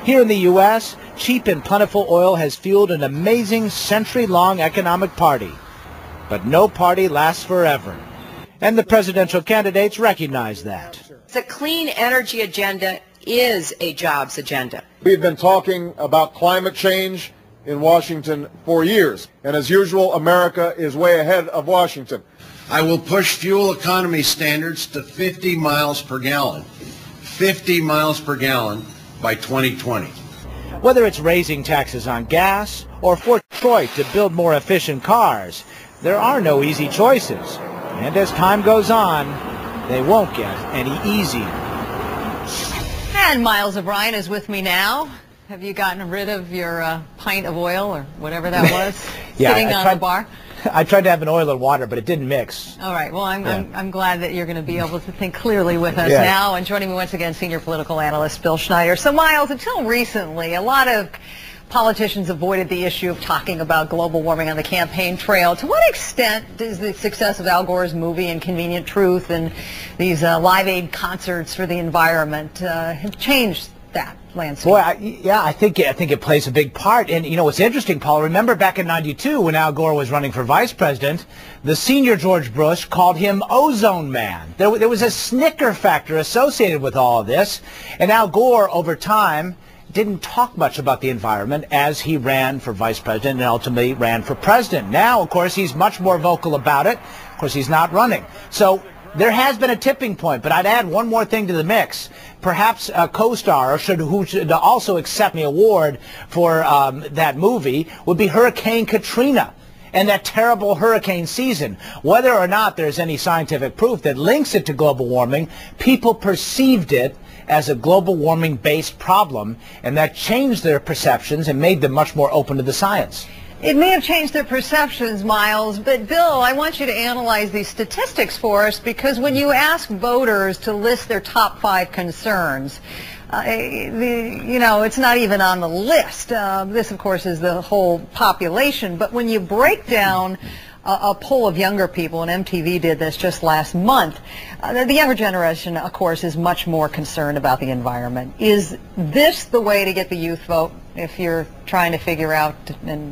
Here in the U.S., cheap and plentiful oil has fueled an amazing century-long economic party. But no party lasts forever. And the presidential candidates recognize that. The clean energy agenda is a jobs agenda. We've been talking about climate change in Washington for years. And as usual, America is way ahead of Washington. I will push fuel economy standards to 50 miles per gallon. 50 miles per gallon by 2020. Whether it's raising taxes on gas or for Detroit to build more efficient cars, there are no easy choices. And as time goes on, they won't get any easier. And Miles O'Brien is with me now. Have you gotten rid of your pint of oil or whatever that was sitting on the bar? I tried to have an oil and water, but it didn't mix. All right. Well, I'm glad that you're going to be able to think clearly with us now. And joining me once again, senior political analyst Bill Schneider. So, Miles, until recently, a lot of politicians avoided the issue of talking about global warming on the campaign trail. To what extent does the success of Al Gore's movie Inconvenient Truth and these Live Aid concerts for the environment have changed that landscape? Boy, I think it plays a big part. And, you know, what's interesting, Paul, remember back in '92 when Al Gore was running for vice president, the senior George Bush called him Ozone Man. There was a snicker factor associated with all of this. And Al Gore, over time, didn't talk much about the environment as he ran for vice president and ultimately ran for president. Now, of course, he's much more vocal about it. Of course, he's not running. So there has been a tipping point, but I'd add one more thing to the mix. Perhaps a co-star who should also accept the award for that movie would be Hurricane Katrina and that terrible hurricane season. Whether or not there's any scientific proof that links it to global warming, people perceived it as a global warming based problem, and that changed their perceptions and made them much more open to the science. It may have changed their perceptions, Miles, but Bill, I want you to analyze these statistics for us, because when you ask voters to list their top 5 concerns, it's not even on the list. This, of course, is the whole population, but when you break down a poll of younger people, and MTV did this just last month, the younger generation, of course, is much more concerned about the environment. Is this the way to get the youth vote if you're trying to figure out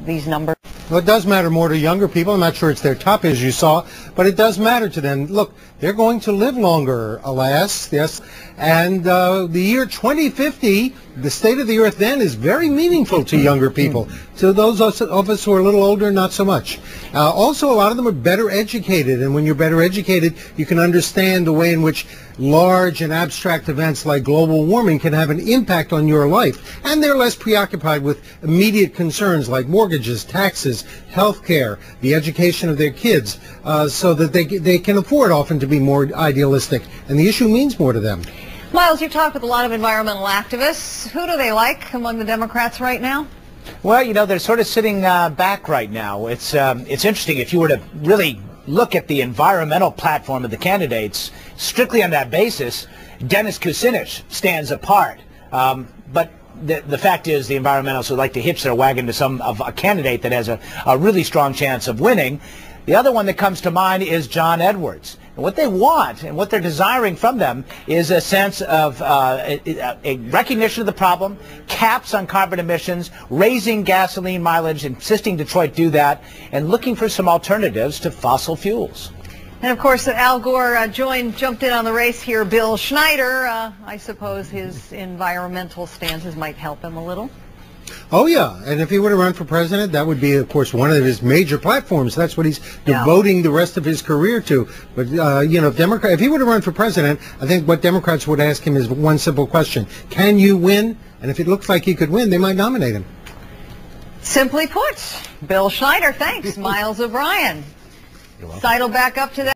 these numbers? Well, it does matter more to younger people. I'm not sure it's their top, as you saw, but it does matter to them. Look, they're going to live longer, alas, yes. And the year 2050, the state of the earth then is very meaningful to younger people. To those of us who are a little older, not so much. Also, a lot of them are better educated, and when you're better educated, you can understand the way in which large and abstract events like global warming can have an impact on your life. And they're less preoccupied with immediate concerns like mortgages, taxes, health care, the education of their kids, so that they can afford often to be more idealistic, and the issue means more to them. Miles, you've talked with a lot of environmental activists. Who do they like among the Democrats right now? Well, you know, they're sort of sitting back right now. It's interesting. If you were to really look at the environmental platform of the candidates, strictly on that basis, Dennis Kucinich stands apart. But the fact is, the environmentalists would like to hitch their wagon to a candidate that has a really strong chance of winning. The other one that comes to mind is John Edwards. And what they want and what they're desiring from them is a sense of a recognition of the problem, caps on carbon emissions, raising gasoline mileage, insisting Detroit do that, and looking for some alternatives to fossil fuels. And of course, Al Gore jumped in on the race here. Bill Schneider, I suppose his environmental stances might help him a little. Oh, yeah. And if he were to run for president, that would be, of course, one of his major platforms. That's what he's devoting the rest of his career to. But, if he were to run for president, I think what Democrats would ask him is one simple question. Can you win? And if it looks like he could win, they might nominate him. Simply put, Bill Schneider, thanks. Miles O'Brien. Sidle back up to that.